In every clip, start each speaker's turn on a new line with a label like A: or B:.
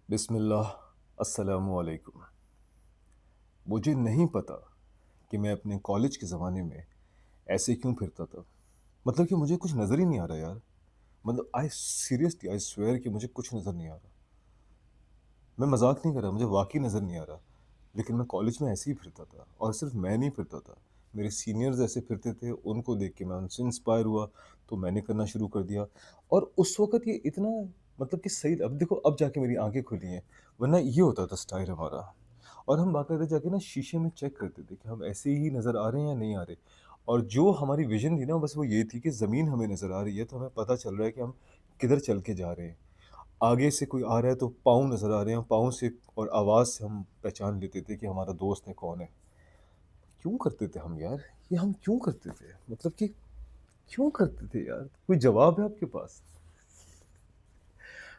A: बिस्मिल्लाह अस्सलामु अलैकुम। मुझे नहीं पता कि मैं अपने कॉलेज के ज़माने में ऐसे क्यों फिरता था। मतलब कि मुझे कुछ नज़र ही नहीं आ रहा यार। मतलब आई सीरियसली आई स्वेयर कि मुझे कुछ नज़र नहीं आ रहा। मैं मज़ाक नहीं कर रहा, मुझे वाक़ई नज़र नहीं आ रहा। लेकिन मैं कॉलेज में ऐसे ही फिरता था और सिर्फ़ मैं नहीं फिरता था। मेरे सीनियर्स ऐसे फिरते थे, उनको देख के मैं उनसे इंस्पायर हुआ, तो मैंने करना शुरू कर दिया। और उस वक़्त ये इतना मतलब कि सही अब देखो अब जाके मेरी आँखें खुली हैं, वरना ये होता था स्टाइल हमारा। और हम बाकायदा जाके ना शीशे में चेक करते थे कि हम ऐसे ही नज़र आ रहे हैं या नहीं आ रहे। और जो हमारी विज़न थी ना बस वो ये थी कि ज़मीन हमें नज़र आ रही है, तो हमें पता चल रहा है कि हम किधर चल के जा रहे हैं। आगे से कोई आ रहा है तो पाँव नज़र आ रहे हैं, पाँव से और आवाज़ से हम पहचान लेते थे कि हमारा दोस्त है कौन है। क्यों करते थे हम यार? ये हम क्यों करते थे? मतलब कि क्यों करते थे यार? कोई जवाब है आपके पास?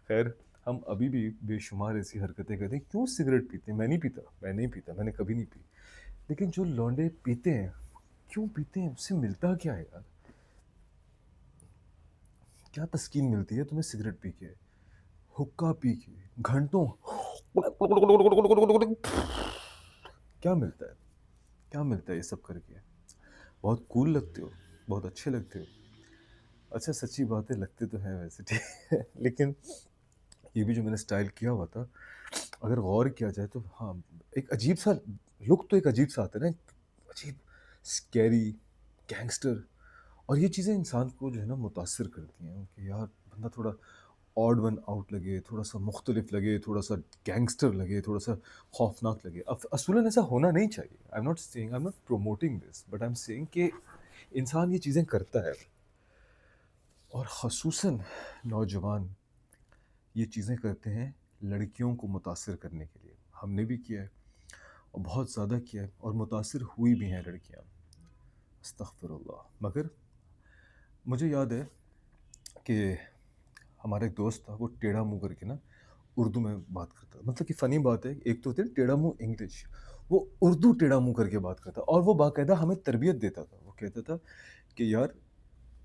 A: ख़ैर, हम अभी भी बेशुमार ऐसी हरकतें करते हैं। क्यों सिगरेट पीते हैं? मैं नहीं पीता, मैंने कभी नहीं पी। लेकिन जो लौंडे पीते हैं, क्यों पीते हैं? उससे मिलता क्या है यार? क्या तस्कीन मिलती है तुम्हें सिगरेट पी के, हुक्का पी के, घंटों क्या मिलता है? क्या मिलता है ये सब करके? बहुत कूल लगते हो, बहुत अच्छे लगते हो। अच्छा सच्ची बात है लगते तो हैं वैसे ठीक है लेकिन ये भी जो मैंने स्टाइल किया हुआ था, अगर गौर किया जाए तो हाँ, एक अजीब-सा लुक तो एक अजीब-सा आता है ना, एक अजीब स्कैरी, गैंगस्टर। और ये चीज़ें इंसान को जो है ना मुतासिर करती हैं कि यार बंदा थोड़ा ऑड वन आउट लगे, थोड़ा-सा मुख्तलिफ लगे, थोड़ा-सा गैंगस्टर लगे, थोड़ा-सा खौफ़नाक लगे। असूलन ऐसा होना नहीं चाहिए। I am not promoting this, but I am saying कि इंसान ये चीज़ें करता है और ख़ुसूसन नौजवान ये चीज़ें करते हैं लड़कियों को मुतासिर करने के लिए। हमने भी किया है और बहुत ज़्यादा किया है और मुतासिर हुई भी हैं लड़कियाँ। अस्तग़फ़िरुल्लाह! मगर मुझे याद है कि हमारा एक दोस्त था, वो टेढ़ा मुँह करके ना उर्दू में बात करता था। मतलब कि फ़नी बात है, एक तो होती है ना टेढ़ा मुँह इंग्लिश, वो उर्दू टेढ़ा मुँह करके बात करता और वो बाकायदा हमें तरबियत देता था। वो कहता था कि यार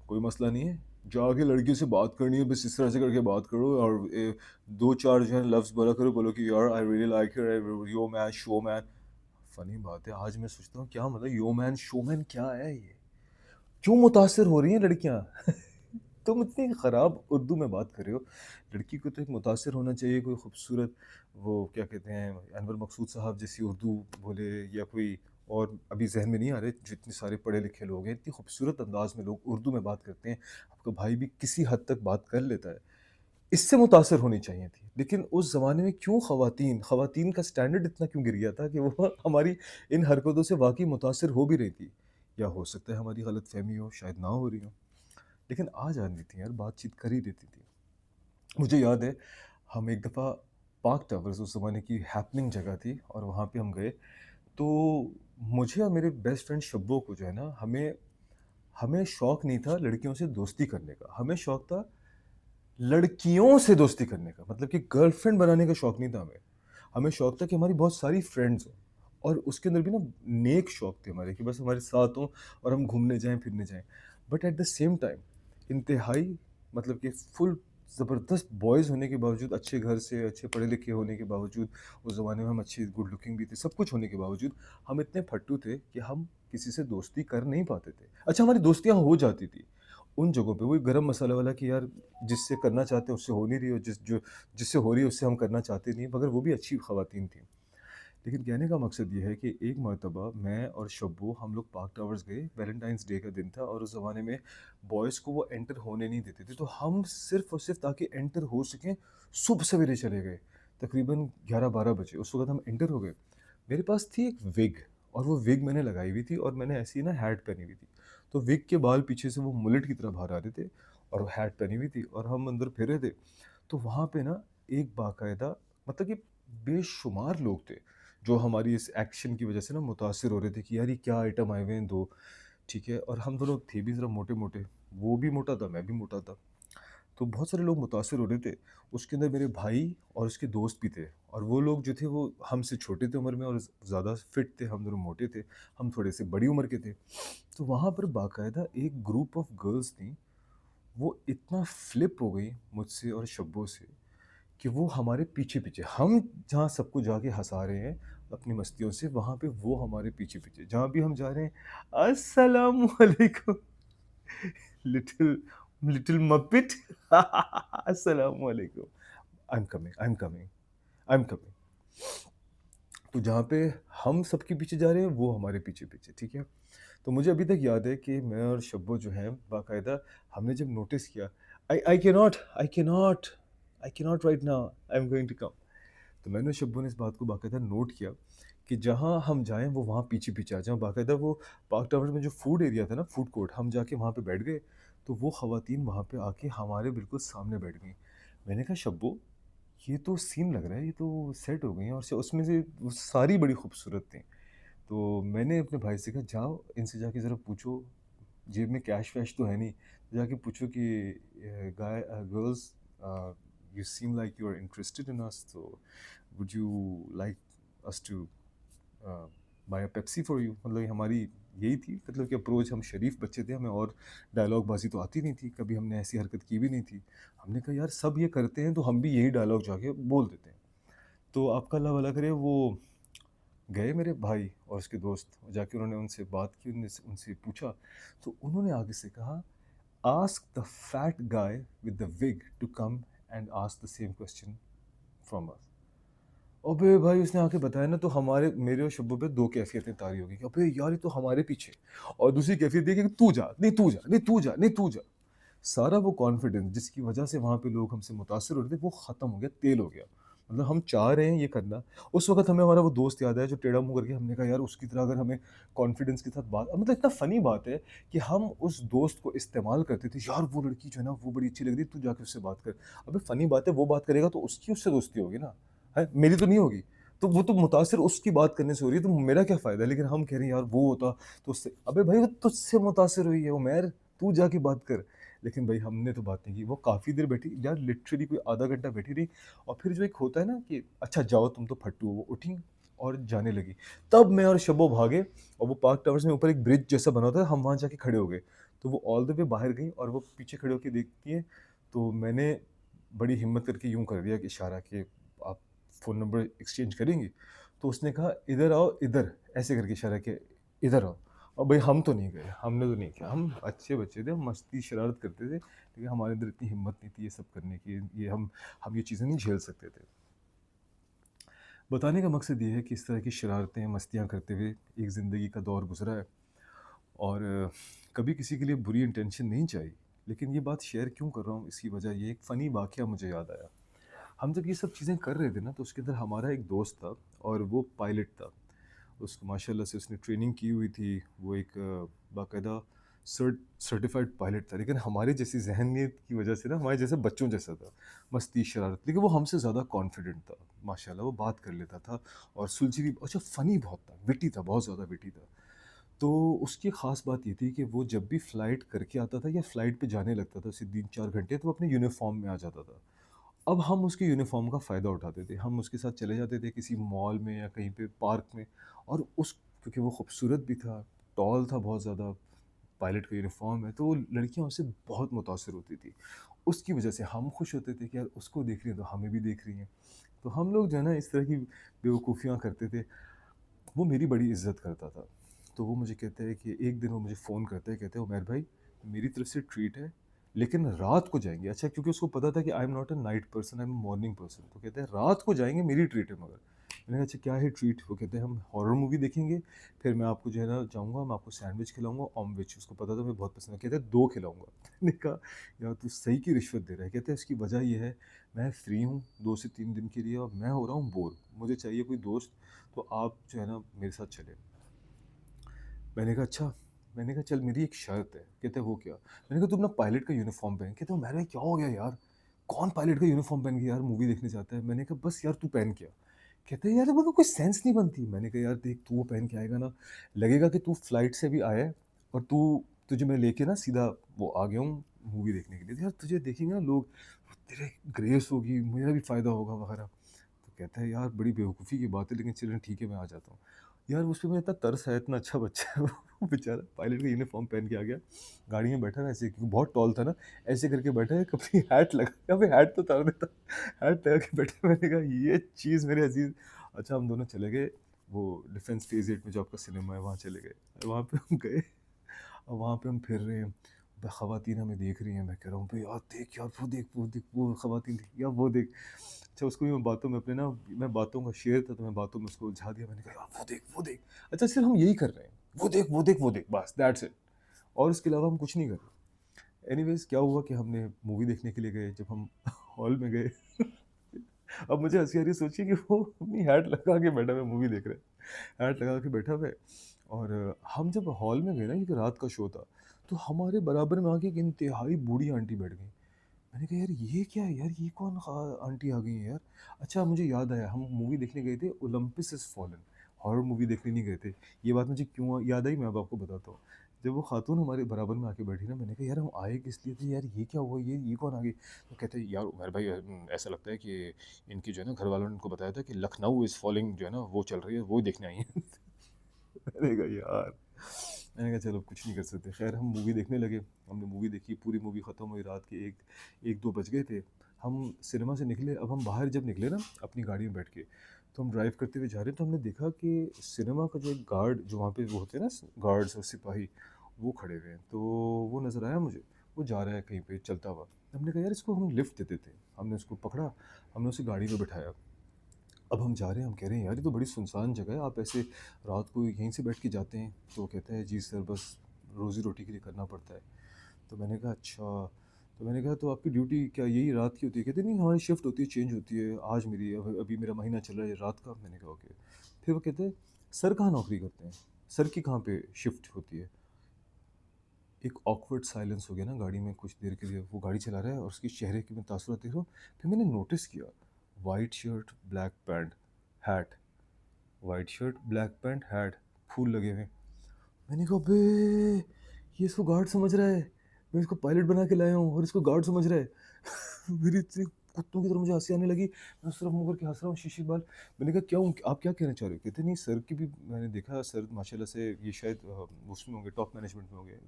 A: कोई मसला नहीं है, जाके लड़कियों से बात करनी है बस इस तरह से करके बात करो और 2-4 जो है लफ्ज़ बोला करो, बोलो कि यार I really like you, yo man, show man. Funny बात है, आज मैं सोचता हूँ क्या मतलब यो मैन, शो मैन क्या है ये? क्यों मुतासिर हो रही हैं लड़कियाँ? तुम इतनी ख़राब उर्दू में बात कर रहे हो। लड़की को तो एक मुतासिर होना चाहिए, कोई खूबसूरत वो क्या कहते हैं अनवर मकसूद साहब जैसी उर्दू बोले या कोई और अभी ज़हन में नहीं आ रहे जो इतने सारे पढ़े-लिखे लोग हैं, इतनी खूबसूरत अंदाज़ में लोग उर्दू में बात करते हैं। आपका भाई भी किसी हद तक बात कर लेता है। इससे मुतासिर होनी चाहिए थी। लेकिन उस ज़माने में क्यों ख़वातीन का स्टैंडर्ड इतना क्यों गिर गया था कि वो हमारी इन हरकतों से वाक़ई मुतासिर हो भी रही थी। या हो सकता है हमारी गलतफ़हमी हो, शायद ना हो रही हो। लेकिन आ जाती थी यार, बातचीत कर ही देती थी। मुझे याद है, हम एक दफ़ा पार्क टावर्स उस ज़माने की हैपनिंग जगह थी और वहाँ पे हम गए, तो मुझे और मेरे बेस्ट फ्रेंड शब्बो को जो है ना, हमें हमें शौक नहीं था लड़कियों से दोस्ती करने का, हमें शौक था लड़कियों से दोस्ती करने का। मतलब कि गर्लफ्रेंड बनाने का शौक नहीं था हमें। हमें शौक था कि हमारी बहुत सारी फ्रेंड्स हों और उसके अंदर भी ना नेक शौक थे हमारे कि बस हमारे साथ हों और हम घूमने जाएँ, फिरने जाएँ। But at the same time इंतहाई मतलब कि फुल ज़बरदस्त बॉयज़ होने के बावजूद, अच्छे घर से, अच्छे पढ़े-लिखे होने के बावजूद, उस ज़माने में हम अच्छे गुड लुकिंग भी थे, सब कुछ होने के बावजूद, हम इतने फट्टू थे कि हम किसी से दोस्ती कर नहीं पाते थे। अच्छा हमारी दोस्तियाँ हो जाती थी, उन जगहों पे वही गरम मसाला वाला कि यार जिससे करना चाहते हैं उससे हो नहीं रही हो, जिससे हो रही है उससे हम करना चाहते नहीं, मगर वो भी अच्छी ख़वातीन थीं। लेकिन कहने का मकसद ये है कि एक मर्तबा मैं और शब्बू हम लोग पार्क टावर्स गए, वैलेंटाइन्स डे का दिन था और उस ज़माने में बॉयज़ को वो एंटर होने नहीं देते थे, तो हम सिर्फ़ और सिर्फ़ ताकि एंटर हो सकें, सुबह सवेरे चले गए। तकरीबन 11-12 बजे उस वक़्त हम एंटर हो गए। मेरे पास थी एक विग और वो विग मैंने लगाई हुई थी और मैंने ऐसी ना हैट पहनी हुई थी। तो विग के बाल पीछे से वो मुलेट की तरह बाहर आ रहे थे और हैट पहनी हुई थी और हम अंदर फिर रहे थे। तो वहाँ पे ना एक बाकायदा मतलब कि बेशुमार लोग थे, जो हमारी इस एक्शन की वज़ह से ना मुतासिर हो रहे थे कि यार ये क्या आइटम आए हुए हैं 2, ठीक है? और हम दोनों थे भी ज़रा मोटे-मोटे, वो भी मोटा था, मैं भी मोटा था। तो बहुत सारे लोग मुतासिर हो रहे थे। उसके अंदर मेरे भाई और उसके दोस्त भी थे और वो लोग जो थे वो हमसे छोटे थे उम्र में और ज़्यादा फिट थे, हम दोनों मोटे थे, हम थोड़े से बड़ी उम्र के थे। तो वहाँ पर बाकायदा एक ग्रुप ऑफ गर्ल्स थी, वो इतना फ्लिप हो गई मुझसे और शब्बो से कि वो हमारे पीछे-पीछे, हम जहाँ सबको जाके हँसा रहे हैं अपनी मस्तियों से, वहाँ पे वो हमारे पीछे-पीछे। जहाँ भी हम जा रहे हैं, अस्सलामु अलैकुम लिटिल लिटिल मप्पिट अस्सलामु अलैकुम। I am coming, I am coming, I am coming. तो जहाँ पे हम सबके पीछे जा रहे हैं, वो हमारे पीछे-पीछे, ठीक है? तो मुझे अभी तक याद है कि मैं और शब्बो जो है बाकायदा हमने जब नोटिस किया, I I can not I can not I can not right now, I am going to come. तो मैंने और शब्बो ने इस बात को बाकायदा नोट किया कि जहाँ हम जाएँ वो वहाँ पीछे-पीछे आ जाएँ। बाकायदा वो पार्क टावर में जो फूड एरिया था ना, फूड कोर्ट, हम जाके वहाँ पे बैठ गए, तो वो ख़वातीन वहाँ पे आके हमारे बिल्कुल सामने बैठ गईं। मैंने कहा, "शब्बो, ये तो सीन लग रहा है, ये तो सेट हो गई हैं और स उसमें से वो सारी बड़ी खूबसूरत थीं।" तो मैंने अपने भाई से कहा, जाओ इनसे जाके ज़रा पूछो, जेब में कैश-वैश तो है नहीं, जाके पूछो कि girls, you seem like you are interested in us, तो would you like us to buy a Pepsi for you. मतलब हमारी यही थी, मतलब कि अप्रोच, हम शरीफ बच्चे थे, हमें और डायलॉग बाजी तो आती नहीं थी, कभी हमने ऐसी हरकत की भी नहीं थी। हमने कहा, यार सब ये करते हैं तो हम भी यही डायलॉग जाके बोल देते हैं। तो आपका अल्लाह भला करे, वो गए मेरे भाई और उसके दोस्त, जाके उन्होंने उनसे बात की, उनने उनसे पूछा, तो उन्होंने आगे से कहा, ask the fat guy with the wig to come and ask the same question from us. अबे भाई, उसने आके बताया ना, तो हमारे, मेरे और शब्बू पे दो कैफियतें तारी हो गई कि अबे यार ये तो हमारे पीछे, और दूसरी कैफियत ये कि तू जा, नहीं तू जा, नहीं तू जा, नहीं तू जा। सारा वो कॉन्फिडेंस जिसकी वजह से वहाँ पे लोग हमसे मुतासिर हो रहे थे, वो ख़त्म हो गया, तेल हो गया। मतलब हम चाह रहे हैं ये करना, उस वक़्त हमें हमारा वो दोस्त याद आया जो टेढ़ा मुँह करके, हमने कहा यार उसकी तरह अगर हमें कॉन्फिडेंस के साथ बात, मतलब इतना फ़नी बात है कि हम उस दोस्त को इस्तेमाल करते थे, यार वो लड़की जो है ना वो बड़ी अच्छी लग रही है, तू जाके उससे बात कर। अबे फ़नी बात है, वो बात करेगा तो उसकी उससे दोस्ती होगी ना, हैं? मेरी तो नहीं होगी। तो वो तो मुतासिर उसकी बात करने से हो रही है, तो मेरा क्या फ़ायदा? लेकिन हम कह रहे हैं यार वो होता तो उससे, अबे भाई वो तुझसे मुतासिर हुई है उमैर, तू जाके बात कर। लेकिन भाई हमने तो बात नहीं की, वो काफ़ी देर बैठी यार, लिटरली कोई आधा घंटा बैठी रही, और फिर जो एक होता है ना कि अच्छा जाओ तुम तो फट्टू हो, वो उठी और जाने लगी। तब मैं और शब्बो भागे, और वो पार्क टावर्स में ऊपर एक ब्रिज जैसा बना होता है, हम वहाँ जाके खड़े हो गए। तो वो ऑल द वे बाहर गई और वो पीछे खड़े होके देखती है, तो मैंने बड़ी हिम्मत करके यूँ कर दिया कि इशारा कि आप फ़ोन नंबर एक्सचेंज करेंगे? तो उसने कहा, "इधर आओ, इधर", ऐसे करके इशारा किया, "इधर आओ।" और भाई हम तो नहीं गए, हमने तो नहीं किया, हम अच्छे बच्चे थे, हम मस्ती शरारत करते थे, लेकिन हमारे अंदर इतनी हिम्मत नहीं थी ये सब करने की, ये हम ये चीज़ें नहीं झेल सकते थे। बताने का मकसद ये है कि इस तरह की शरारतें, मस्तियाँ करते हुए एक ज़िंदगी का दौर गुज़रा है, और कभी किसी के लिए बुरी इंटेंशन नहीं चाहिए। लेकिन ये बात शेयर क्यों कर रहा हूँ, इसकी वजह ये, एक फ़नी वाक़या मुझे याद आया। हम जब ये सब चीज़ें कर रहे थे ना, तो उसके अंदर हमारा एक दोस्त था, और वो पायलट था। उसको माशाल्लाह से उसने ट्रेनिंग की हुई थी, वो एक बाकायदा सर्टिफ़ाइड पायलट था। लेकिन हमारे जैसी ज़हनियत की वजह से ना, हमारे जैसे बच्चों जैसा था, मस्ती, शरारत, लेकिन वो हमसे ज़्यादा कॉन्फिडेंट था। माशाल्लाह वो बात कर लेता था, और सुलझी भी, अच्छा फ़नी बहुत था, विटी था, बहुत ज़्यादा विटी था। तो उसकी ख़ास बात ये थी कि वो जब भी फ़्लाइट करके आता था, या फ़्लाइट पे जाने लगता था, उसे 3-4 घंटे, तो वो अपने यूनिफ़ॉर्म में आ जाता था। अब हम उसके यूनिफ़ॉर्म का फ़ायदा उठाते थे। हम उसके साथ चले जाते थे किसी मॉल में या कहीं पे पार्क में, और उस, क्योंकि वो खूबसूरत भी था, टॉल था बहुत ज़्यादा, पायलट का यूनिफ़ॉर्म है, तो लड़कियाँ उससे बहुत मुतासिर होती थी। उसकी वजह से हम खुश होते थे कि यार उसको देख रही हैं तो हमें भी देख रही हैं। तो हम लोग जो है ना इस तरह की बेवकूफ़ियाँ करते थे। वो मेरी बड़ी इज़्ज़त करता था। तो वो मुझे कहता है कि एक दिन वो मुझे फ़ोन करता है, कहते हैं, "उमैर भाई, मेरी तरफ से ट्रीट है, लेकिन रात को जाएँगे।" अच्छा, क्योंकि उसको पता था कि I am not a night person, I am a morning person. तो कहते हैं, "रात को जाएँगे, मेरी ट्रीट है मगर।" मैंने कहा, "अच्छा क्या है ट्रीट?" वो कहते हैं, "हम हॉरर मूवी देखेंगे, फिर मैं आपको जो है ना जाऊँगा, मैं आपको सैंडविच खिलाऊँगा, ऑमलेट।" उसको पता था मुझे बहुत पसंद है। कहते हैं, "2 खिलाऊँगा।" मैंने कहा, "यार तू सही की रिश्वत दे रहा है।" कहते हैं, "इसकी वजह ये है, मैं फ्री हूँ 2 से 3 दिन के लिए, और मैं हो रहा हूँ बोर। मुझे चाहिए कोई दोस्त, तो आप जो है ना मेरे साथ चलें।" मैंने कहा, "अच्छा।" मैंने कहा, "चल मेरी एक शर्त है।" कहते हैं, "वो क्या?" मैंने कहा, "तू अपना पायलट का यूनिफ़ॉर्म पहन।" कहते हैं, "मैंने क्या हो गया यार? कौन पायलट का यूनिफ़ॉर्म पहन के यार मूवी देखने जाता है?" मैंने कहा, "बस यार तू पहन के आ।" कहते हैं, "यार मेरे को कोई सेंस नहीं बनती।" मैंने कहा, "यार देख, तू वो पहन के आएगा ना, लगेगा कि तू फ्लाइट से भी आया है, और तुझे मैं लेके ना सीधा वो आ गया हूँ मूवी देखने के लिए। तो यार तुझे देखेंगे ना लोग, तेरे ग्रेस होगी, मेरा भी फ़ायदा होगा वगैरह।" तो कहता है, "यार बड़ी बेवकूफ़ी की बात है, लेकिन चलें ठीक है, मैं आ जाता हूँ।" यार उस पे मुझे इतना तरस आया, इतना अच्छा बच्चा है वो बेचारा पायलट का यूनिफ़ॉर्म पहन के आ गया। गाड़ी में बैठा है ऐसे क्योंकि बहुत टॉल था ना, ऐसे करके बैठा है, कभी हैट लगा अबे हैट तो उतार देता। हैट लगा के बैठा है, मैंने कहा ये चीज़ मेरे अज़ीज़। अच्छा हम दोनों चले गए, वो डिफेंस फेज़ 8 में जो आपका सिनेमा है वहाँ चले गए। वहाँ पे हम गए और वहाँ पे हम फिर रहे हैं। ख़वातीन हमें देख रही हैं, मैं कह रहा हूँ भई यार देख यार, वो देख, वो देख, वो ख़वातीन देख यार, वो देख। अच्छा उसको भी मैं बातों में अपने ना, मैं बातों का शेर था तो मैं बातों में उसको उलझा दिया। मैंने कहा यार वो देख, वो देख। अच्छा सिर्फ़ हम यही कर रहे हैं, वो देख, वो देख, वो देख, बस दैट्स इट। और इसके अलावा हम कुछ नहीं कर रहे। एनीवेज़ क्या हुआ कि हमने मूवी देखने के लिए गए, जब हम हॉल में गए अब मुझे हँसी आ रही है, सोचिए कि वो अपनी हैट लगा के बैठा हुआ है, मूवी देख रहा है। हैट लगा के बैठा हुआ है और हम जब हॉल में गए ना, क्योंकि रात का शो था, तो हमारे बराबर में आके एक इंतहाई बूढ़ी आंटी बैठ गई। मैंने कहा यार ये क्या है यार, ये कौन आंटी आ गई है यार। अच्छा मुझे याद आया, हम मूवी देखने गए थे Olympus is fallen, horror movie देखने नहीं गए थे। ये बात मुझे क्यों याद आई, मैं अब आपको बताता हूँ। जब वो खातून हमारे बराबर में आके बैठी ना, मैंने कहा यार हम आए किस लिए थे यार, ये क्या हुआ, ये कौन आ गई। तो कहते हैं यार उमर भाई, ऐसा लगता है कि इनकी जो है ना घर वालों ने इनको बताया था कि लखनऊ इज फॉलिंग जो है ना वो चल रही है, वो देखने आई है। मैंने कहा यार, मैंने कहा चलो कुछ नहीं कर सकते। ख़ैर हम मूवी देखने लगे, हमने मूवी देखी, पूरी मूवी ख़त्म हुई, रात के 1-2 बज गए थे। हम सिनेमा से निकले, अब हम बाहर जब निकले ना अपनी गाड़ी में बैठ के, तो हम ड्राइव करते हुए जा रहे हैं, तो हमने देखा कि सिनेमा का जो एक गार्ड जो वहाँ पे वो होते हैं ना गार्ड्स और सिपाही, वो खड़े हुए हैं। तो वो नज़र आया मुझे, वो जा रहा है कहीं पे चलता हुआ। हमने कहा यार इसको हम लिफ्ट दे देते हैं। हमने उसको पकड़ा, हमने उसे गाड़ी में बिठाया। अब हम जा रहे हैं, हम कह रहे हैं यार ये तो बड़ी सुनसान जगह है, आप ऐसे रात को यहीं से बैठ के जाते हैं। तो वो कहता है जी सर, बस रोज़ी रोटी के लिए करना पड़ता है। तो मैंने कहा अच्छा। तो मैंने कहा तो आपकी ड्यूटी क्या यही रात की होती है? कहते नहीं हमारी शिफ्ट होती है, चेंज होती है, आज मेरी अभी मेरा महीना चल रहा है रात का। मैंने कहा ओके। फिर वो कहते हैं सर कहाँ नौकरी करते हैं, सर की कहाँ पे शिफ्ट होती है। एक ऑकवर्ड साइलेंस हो गया ना गाड़ी में कुछ देर के लिए। वो गाड़ी चला रहा है और उसके चेहरे की मैं तासुरात देख रहा हूँ। फिर मैंने नोटिस किया, white shirt black pant hat, white shirt, black pant, hat, फूल लगे हुए। मैंने कहा बे, ये इसको गार्ड समझ रहा है। मैं इसको पायलट बना के लाया हूँ और इसको गार्ड समझ रहा है। मेरी इतनी कुत्तों की तरह मुझे हँसी आने लगी। मैं उस तरफ मुँह करके हँस रहा हूँ शीशे के बाल। मैंने कहा क्यों, आप क्या कहना चाह रहे हो? कहते नहीं सर की भी मैंने देखा, सर माशाल्लाह से ये शायद उसमें होंगे, टॉप मैनेजमेंट में होंगे।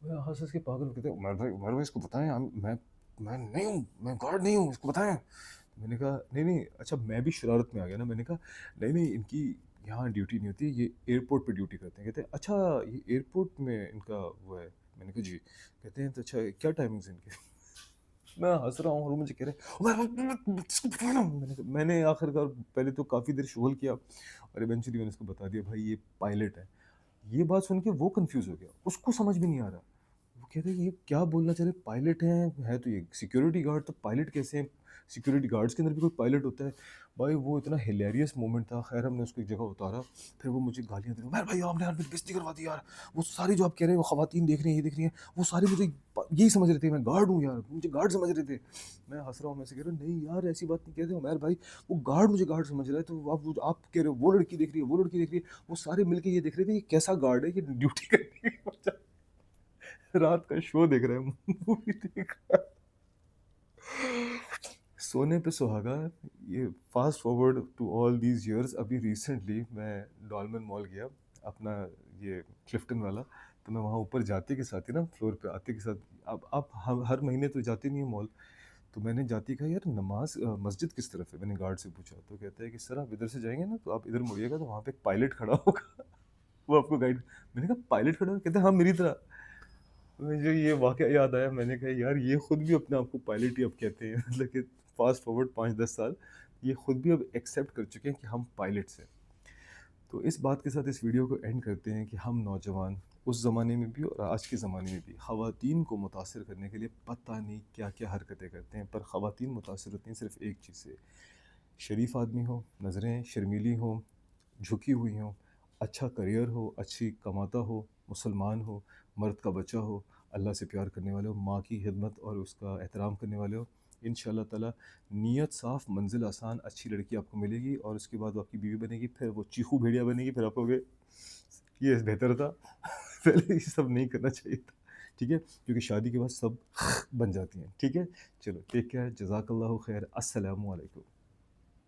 A: मैं हँस-हँस के पागल हो गया था। उमर भाई इसको बताएँ, मैं नहीं हूँ, मैं गार्ड नहीं हूँ, इसको बताएँ। मैंने कहा नहीं, नहीं, अच्छा मैं भी शरारत में आ गया ना, मैंने कहा नहीं, नहीं इनकी यहाँ ड्यूटी नहीं होती, ये एयरपोर्ट पे ड्यूटी करते हैं। कहते हैं अच्छा ये एयरपोर्ट में इनका वो है। मैंने कहा जी। कहते हैं तो अच्छा क्या टाइमिंग्स हैं इनकी? मैं हँस रहा हूँ और वो मुझे कह रहे हैं इसको पकड़ो ना। मैंने आखिरकार पहले तो काफ़ी देर शुगल किया और इवेंचुअली मैंने उसको बता दिया भाई ये पायलट है। ये बात सुन के वो कन्फ्यूज़ हो गया, उसको समझ में नहीं आ रहा। वो कह रहे हैं ये क्या बोलना चाह रहे हैं, पायलट हैं, है तो ये सिक्योरिटी गार्ड, तो पायलट कैसे हैं? सिक्योरिटी गार्ड्स के अंदर भी कोई पायलट होता है। भाई वो इतना हिलेरियस मोमेंट था। ख़ैर हमने उसको एक जगह उतारा, फिर वो मुझे गालियाँ दे रहा, "यार भाई आपने यार मेरी बेइज़्ज़ती करवा दी यार। वो सारी जो आप कह रहे हैं वो ख़वातीन देख रही हैं, ये देख रही हैं, वो सारी मुझे यही समझ रहे थे, मैं गार्ड हूँ यार, मुझे गार्ड समझ रहे थे।" मैं हँस रहा हूँ, मैं ऐसे कह रहा हूँ, "नहीं यार ऐसी बात नहीं कहते उमैर भाई, वो गार्ड मुझे गार्ड समझ रहा है, तो आप कह रहे हो वो लड़की देख रही है, वो लड़की देख रही है, वो सारे मिलके ये देख रहे थे ये कैसा गार्ड है, ये ड्यूटी करने के बजाय रात का शो देख रहा है, मूवी देख रहा है। सोने पे सुहागा। ये fast forward to all these years, अभी रिसेंटली मैं डॉलमेन मॉल गया, अपना ये क्लिफ्टन वाला। तो मैं वहाँ ऊपर जाते के साथ ही ना फ्लोर पे आते के साथ, अब आप हर महीने तो जाते नहीं है मॉल। तो मैंने जाते ही कहा यार नमाज़ मस्जिद किस तरफ है? मैंने गार्ड से पूछा, तो कहता है कि सर आप इधर से जाएँगे ना तो आप इधर मुड़िएगा तो वहाँ पे एक पायलट खड़ा होगा। वो आपको गाइड। मैंने कहा पायलट खड़ा है? कहते हैं हाँ मेरी तरह। मुझे ये वाक़या याद आया, मैंने कहा यार ये खुद भी अपने आप को पायलट ही अब कहते हैं। मतलब कि फ़ास्ट फॉरवर्ड 5-10 साल, ये खुद भी अब एक्सेप्ट कर चुके हैं कि हम पायलट्स हैं। तो इस बात के साथ इस वीडियो को एंड करते हैं कि हम नौजवान उस ज़माने में भी और आज के ज़माने में भी ख़वातीन को मुतासिर करने के लिए पता नहीं क्या-क्या हरकतें करते हैं, पर ख़वातीन मुतासिर होती हैं सिर्फ़ एक चीज़ से, शरीफ आदमी हो, नज़रें शर्मीली हों, झुकी हुई हों, अच्छा करियर हो, अच्छी कमाता हो, मुसलमान हो, मर्द का बच्चा हो, अल्लाह से प्यार करने वाले हो, माँ की खिदमत और उसका एहतराम करने वाले हो। इंशाअल्लाह ताला नीयत साफ़, मंज़िल आसान, अच्छी लड़की आपको मिलेगी और उसके बाद वो आपकी बीवी बनेगी, फिर वो चीखू भेड़िया बनेगी, फिर आप कहोगे ये बेहतर था। पहले ये सब नहीं करना चाहिए था। ठीक है? क्योंकि शादी के बाद सब बन जाती हैं। ठीक है? चलो टेक केयर, जज़ाकल्लाहु खैर, अस्सलामु अलैकुम।